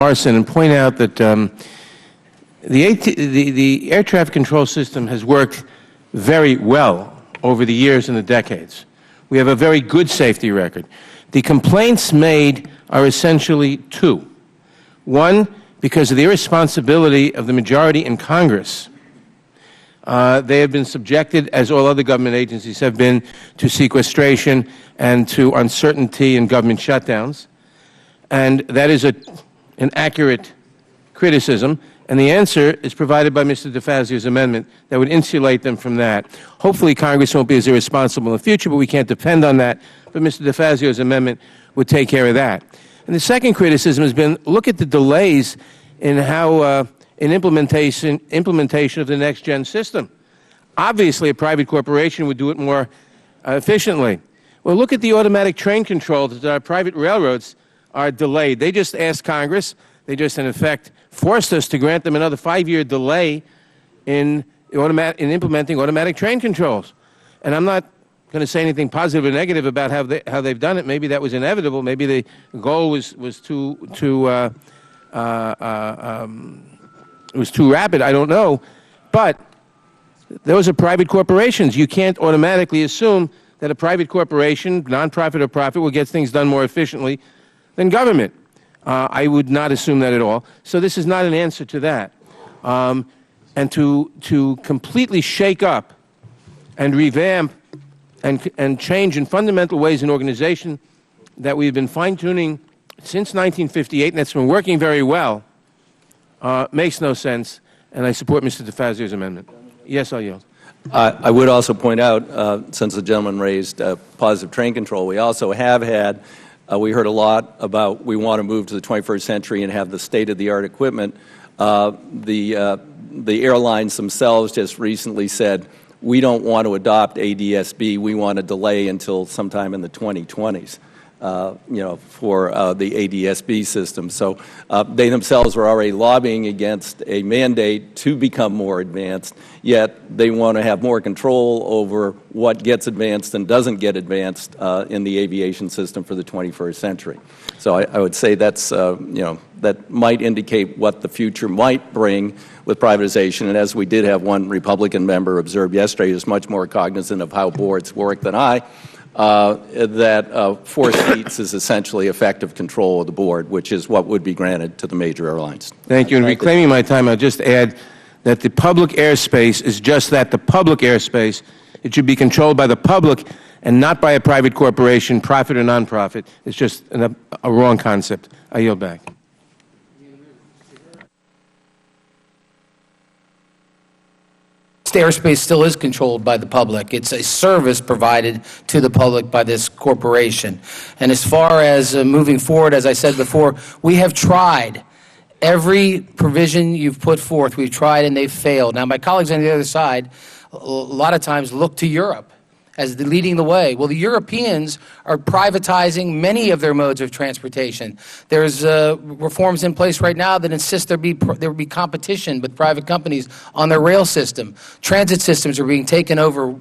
Morrison and point out that the air traffic control system has worked very well over the years and the decades. We have a very good safety record. The complaints made are essentially two. One, because of the irresponsibility of the majority in Congress. They have been subjected, as all other government agencies have been, to sequestration and to uncertainty and government shutdowns. And that is an accurate criticism. And the answer is provided by Mr. DeFazio's amendment that would insulate them from that. Hopefully Congress won't be as irresponsible in the future, but we can't depend on that. But Mr. DeFazio's amendment would take care of that. And the second criticism has been, look at the delays in how in implementation of the next-gen system. Obviously, a private corporation would do it more efficiently. Well, look at the automatic train controls that our private railroads are delayed. They just asked Congress, they just, in effect, forced us to grant them another 5-year delay in implementing automatic train controls. And I'm not going to say anything positive or negative about how they've done it. Maybe that was inevitable. Maybe the goal was too rapid. I don't know. But those are private corporations. You can't automatically assume that a private corporation, nonprofit or profit, will get things done more efficiently than government. I would not assume that at all. So this is not an answer to that. And to completely shake up and revamp and change in fundamental ways an organization that we've been fine-tuning since 1958 and that's been working very well makes no sense. And I support Mr. DeFazio's amendment. Yes, I'll yield. I would also point out, since the gentleman raised positive train control, we also have had we heard a lot about we want to move to the 21st century and have the state-of-the-art equipment. The airlines themselves just recently said, we don't want to adopt ADS-B. We want to delay until sometime in the 2020s, for the ADS-B system. So they themselves were already lobbying against a mandate to become more advanced, yet they want to have more control over what gets advanced and doesn't get advanced in the aviation system for the 21st century. So I would say that's, that might indicate what the future might bring with privatization. And as we did have one Republican member observe yesterday, who's much more cognizant of how boards work than I, that 4 seats is essentially effective control of the board, which is what would be granted to the major airlines. Thank you. And reclaiming my time, I'll just add that the public airspace is just that, the public airspace. It should be controlled by the public and not by a private corporation, profit or nonprofit. It's just a wrong concept. I yield back. Airspace still is controlled by the public. It's a service provided to the public by this corporation. And as far as moving forward, as I said before, we have tried every provision you've put forth. We've tried and they've failed. Now, my colleagues on the other side a lot of times look to Europe as leading the way. Well, the Europeans are privatizing many of their modes of transportation. There's reforms in place right now that insist there would be competition with private companies on their rail system. Transit systems are being taken over,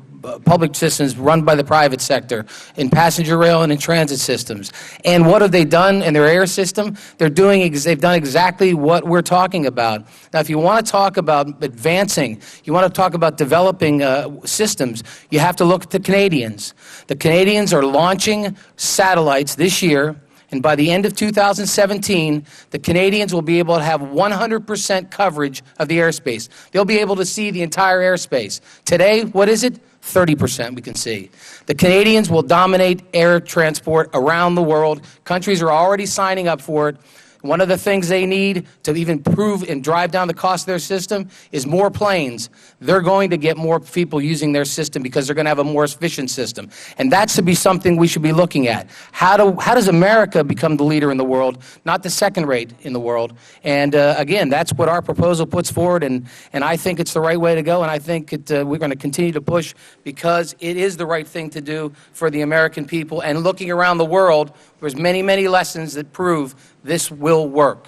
public systems run by the private sector in passenger rail and in transit systems. And what have they done in their air system? They've done exactly what we're talking about. Now, if you want to talk about advancing, you want to talk about developing systems, you have to look at the Canadians. The Canadians are launching satellites this year, and by the end of 2017, the Canadians will be able to have 100% coverage of the airspace. They'll be able to see the entire airspace. Today, what is it? 30% we can see. The Canadians will dominate air transport around the world. Countries are already signing up for it. One of the things they need to even prove and drive down the cost of their system is more planes. They're going to get more people using their system because they're going to have a more efficient system. And that should be something we should be looking at. How does America become the leader in the world, not the second rate in the world? And again, that's what our proposal puts forward, and I think it's the right way to go, and I think we're going to continue to push because it is the right thing to do for the American people. And looking around the world, there's many, many lessons that prove this will work.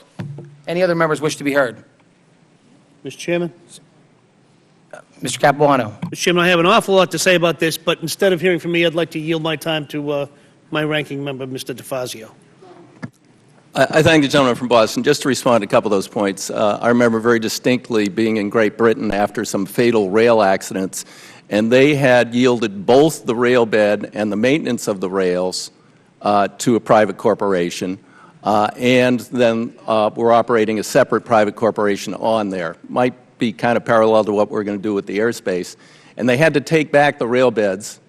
Any other members wish to be heard? Mr. Chairman? Mr. Capuano. Mr. Chairman, I have an awful lot to say about this, but instead of hearing from me, I'd like to yield my time to my ranking member, Mr. DeFazio. I thank the gentleman from Boston. Just to respond to a couple of those points, I remember very distinctly being in Great Britain after some fatal rail accidents, and they had yielded both the rail bed and the maintenance of the rails to a private corporation, and then we're operating a separate private corporation on there. Might be kind of parallel to what we're going to do with the airspace. And they had to take back the rail beds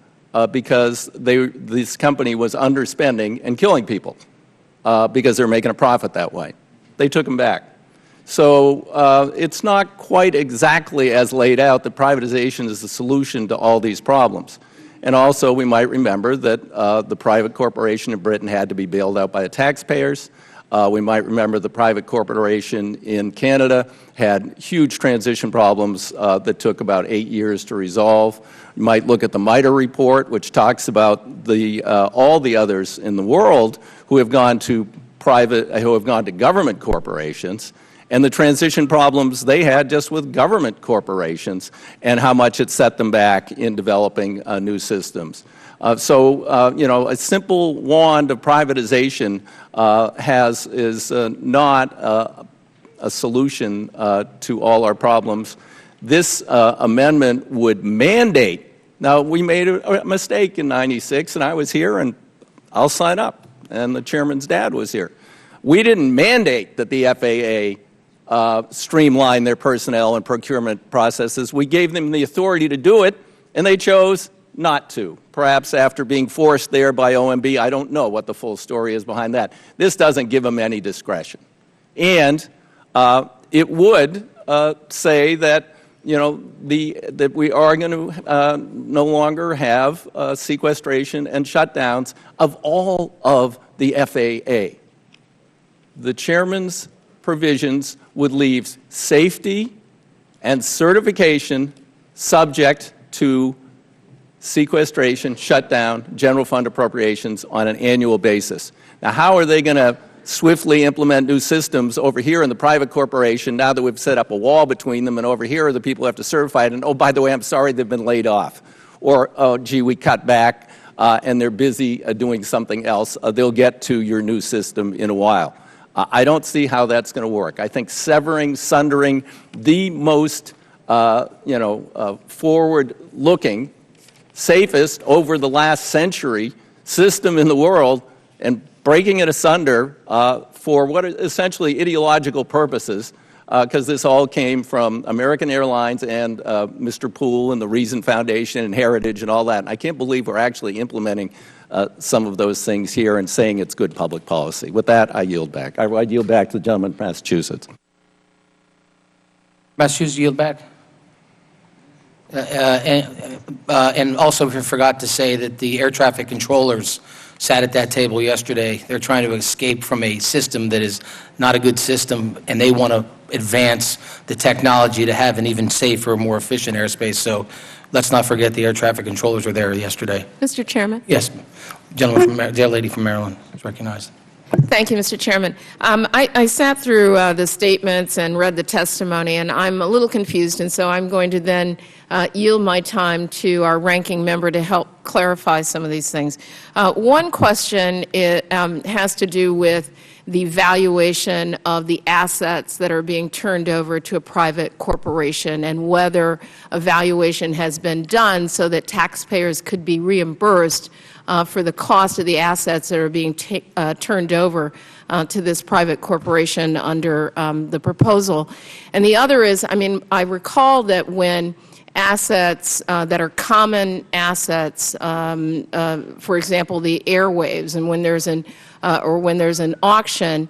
because this company was underspending and killing people. Because they're making a profit that way. They took them back. So it's not quite exactly as laid out that privatization is the solution to all these problems. And also, we might remember that the private corporation in Britain had to be bailed out by the taxpayers. We might remember the private corporation in Canada had huge transition problems that took about 8 years to resolve. You might look at the MITRE report, which talks about all the others in the world who have gone to government corporations, and the transition problems they had just with government corporations and how much it set them back in developing new systems. So, a simple wand of privatization is not a solution to all our problems. This amendment would mandate. Now, we made a mistake in '96, and I was here, and I'll sign up, and the chairman's dad was here. We didn't mandate that the FAA streamline their personnel and procurement processes. We gave them the authority to do it, and they chose not to. Perhaps after being forced there by OMB, I don't know what the full story is behind that. This doesn't give them any discretion. And it would say that, that we are going to no longer have sequestration and shutdowns of all of the FAA. The chairman's provisions would leave safety and certification subject to sequestration, shutdown, general fund appropriations on an annual basis. Now, how are they going to swiftly implement new systems over here in the private corporation now that we've set up a wall between them, and over here are the people who have to certify it, and oh, by the way, I'm sorry, they've been laid off. Or, oh, gee, we cut back and they're busy doing something else. They'll get to your new system in a while. I don't see how that's going to work. I think sundering the most, forward-looking, safest over the last century system in the world and breaking it asunder for what are essentially ideological purposes, because this all came from American Airlines and Mr. Poole and the Reason Foundation and Heritage and all that. And I can't believe we're actually implementing some of those things here and saying it's good public policy. With that, I yield back. I yield back to the gentleman from Massachusetts. Massachusetts, yield back. And also, we forgot to say that the air traffic controllers sat at that table yesterday. They're trying to escape from a system that is not a good system, and they want to advance the technology to have an even safer, more efficient airspace. So let's not forget the air traffic controllers were there yesterday. Mr. Chairman? Yes. The lady from Maryland is recognized. Thank you, Mr. Chairman. I sat through the statements and read the testimony, and I'm a little confused, and so I'm going to then yield my time to our ranking member to help clarify some of these things. One question has to do with the valuation of the assets that are being turned over to a private corporation and whether a valuation has been done so that taxpayers could be reimbursed for the cost of the assets that are being turned over to this private corporation under the proposal. And the other is, I recall that when assets that are common assets, for example, the airwaves, and when there's an auction,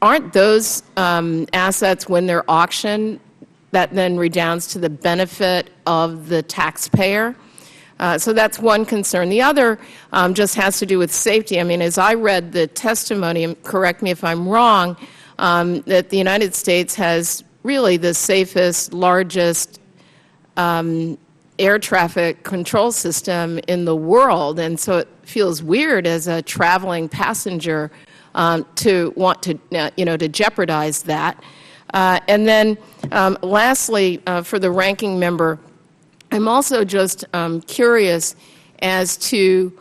aren't those assets, when they're auctioned, that then redounds to the benefit of the taxpayer? So that's one concern. The other just has to do with safety. As I read the testimony, and correct me if I'm wrong, that the United States has really the safest, largest air traffic control system in the world, and so it feels weird as a traveling passenger to want to, to jeopardize that. And then, lastly, for the ranking member, I'm also just curious as to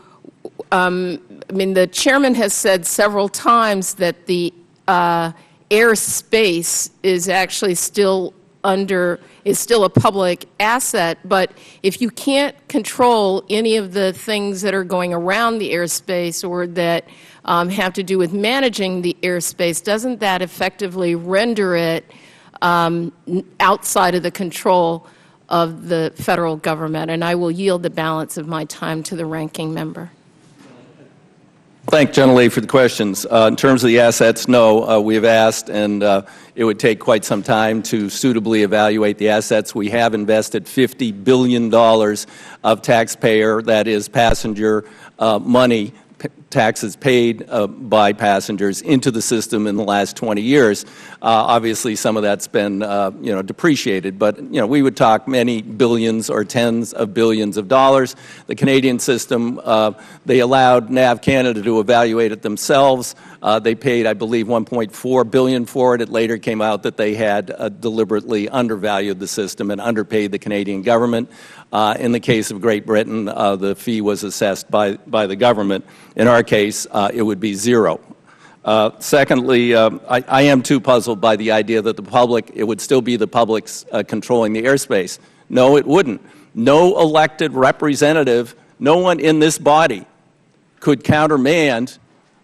I mean, the chairman has said several times that the airspace is actually still a public asset, but if you can't control any of the things that are going around the airspace or that have to do with managing the airspace, doesn't that effectively render it outside of the control of the federal government? And I will yield the balance of my time to the ranking member. Thank Gentlelady for the questions. In terms of the assets, no, we have asked, and it would take quite some time to suitably evaluate the assets. We have invested $50 billion of taxpayer, that is passenger money, taxes paid by passengers into the system in the last 20 years. Obviously, some of that's been, depreciated, but, we would talk many billions or tens of billions of dollars. The Canadian system, they allowed NAV Canada to evaluate it themselves. They paid, I believe, $1.4 billion for it. It later came out that they had deliberately undervalued the system and underpaid the Canadian government. In the case of Great Britain, the fee was assessed by the government. In our case, it would be zero. Secondly, I am too puzzled by the idea that it would still be the public's controlling the airspace. No, it wouldn't. No elected representative, no one in this body could countermand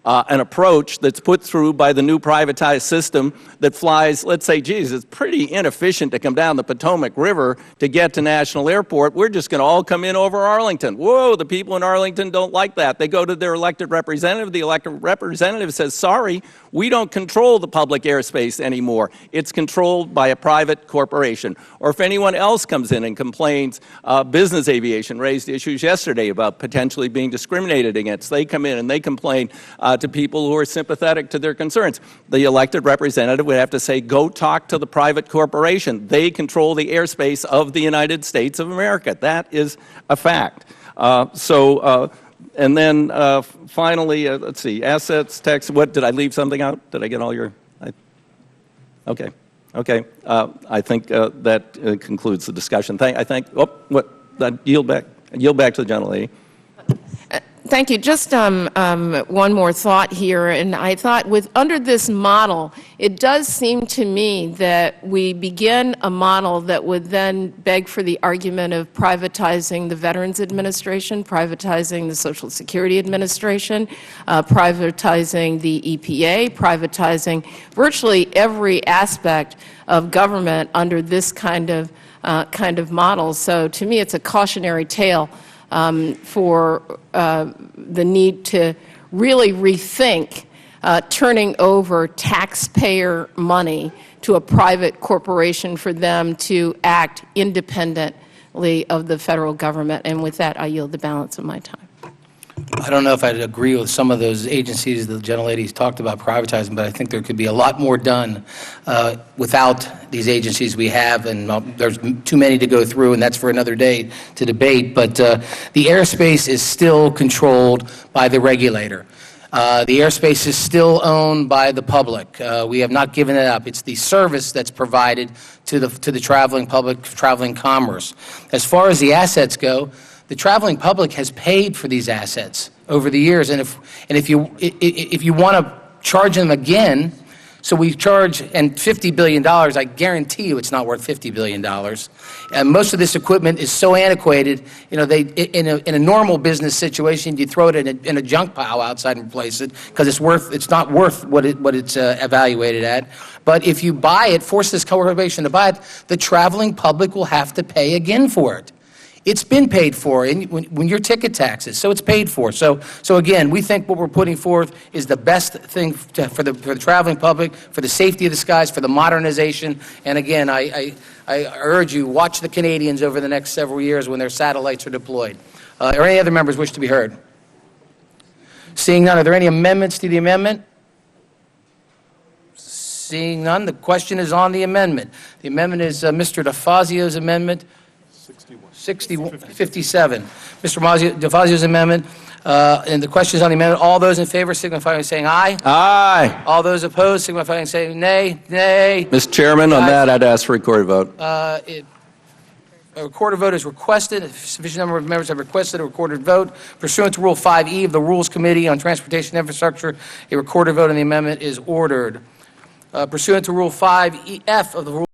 an approach that's put through by the new privatized system that flies, let's say, geez, it's pretty inefficient to come down the Potomac River to get to National Airport. We're just going to all come in over Arlington. Whoa, the people in Arlington don't like that. They go to their elected representative. The elected representative says, sorry, we don't control the public airspace anymore. It's controlled by a private corporation. Or if anyone else comes in and complains, business aviation raised issues yesterday about potentially being discriminated against. They come in and they complain to people who are sympathetic to their concerns. The elected representative would have to say, go talk to the private corporation. They control the airspace of the United States of America. That is a fact. And then finally, let's see, assets, tax, what, did I leave something out? Did I get all your, okay. I think that concludes the discussion. Yield back to the gentlelady. Thank you. Just one more thought here, and I thought under this model, it does seem to me that we begin a model that would then beg for the argument of privatizing the Veterans Administration, privatizing the Social Security Administration, privatizing the EPA, privatizing virtually every aspect of government under this kind of model. So to me, it's a cautionary tale for the need to really rethink turning over taxpayer money to a private corporation for them to act independently of the federal government. And with that, I yield the balance of my time. I don't know if I'd agree with some of those agencies the gentlelady's talked about privatizing, but I think there could be a lot more done without these agencies we have, and there's too many to go through, and that's for another day to debate. But the airspace is still controlled by the regulator. The airspace is still owned by the public. We have not given it up. It's the service that's provided to the traveling public, traveling commerce. As far as the assets go, the traveling public has paid for these assets over the years, and if you want to charge them again, so we charge, and $50 billion, I guarantee you it's not worth $50 billion. And most of this equipment is so antiquated, in a normal business situation, you throw it in a junk pile outside and replace it because it's not worth what it's evaluated at. But if you buy it, force this corporation to buy it, the traveling public will have to pay again for it. It's been paid for when your ticket taxes, so it's paid for. So again, we think what we're putting forth is the best thing for the traveling public, for the safety of the skies, for the modernization. And again, I urge you, watch the Canadians over the next several years when their satellites are deployed. Are any other members wish to be heard? Seeing none, are there any amendments to the amendment? Seeing none, the question is on the amendment. The amendment is Mr. DeFazio's amendment. 57. Mr. DeFazio's amendment, and the question is on the amendment. All those in favor signify by saying aye. Aye. All those opposed signify by saying nay. Nay. Mr. Chairman, on that, I'd ask for a recorded vote. A recorded vote is requested. If a sufficient number of members have requested a recorded vote pursuant to Rule 5E of the Rules Committee on Transportation Infrastructure, a recorded vote on the amendment is ordered. Pursuant to Rule 5F of the Rules